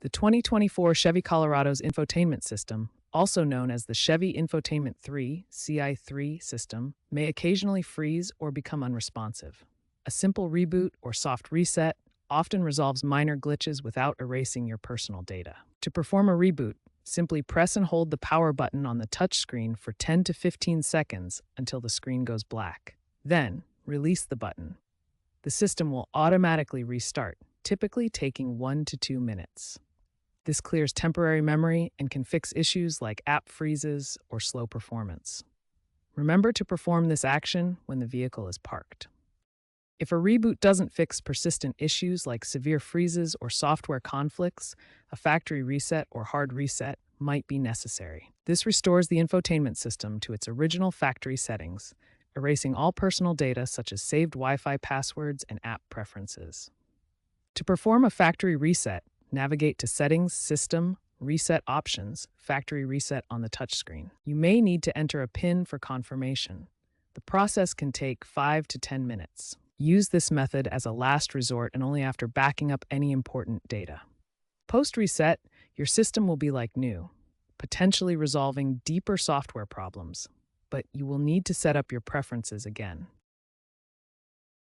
The 2024 Chevy Colorado's infotainment system, also known as the Chevy Infotainment 3 CI3 system, may occasionally freeze or become unresponsive. A simple reboot or soft reset often resolves minor glitches without erasing your personal data. To perform a reboot, simply press and hold the power button on the touchscreen for 10 to 15 seconds until the screen goes black. Then, release the button. The system will automatically restart, typically taking 1 to 2 minutes. This clears temporary memory and can fix issues like app freezes or slow performance. Remember to perform this action when the vehicle is parked. If a reboot doesn't fix persistent issues like severe freezes or software conflicts, a factory reset or hard reset might be necessary. This restores the infotainment system to its original factory settings, erasing all personal data such as saved Wi-Fi passwords and app preferences. To perform a factory reset, navigate to Settings, System, Reset Options, Factory Reset on the touchscreen. You may need to enter a PIN for confirmation. The process can take 5 to 10 minutes. Use this method as a last resort and only after backing up any important data. Post-reset, your system will be like new, potentially resolving deeper software problems, but you will need to set up your preferences again.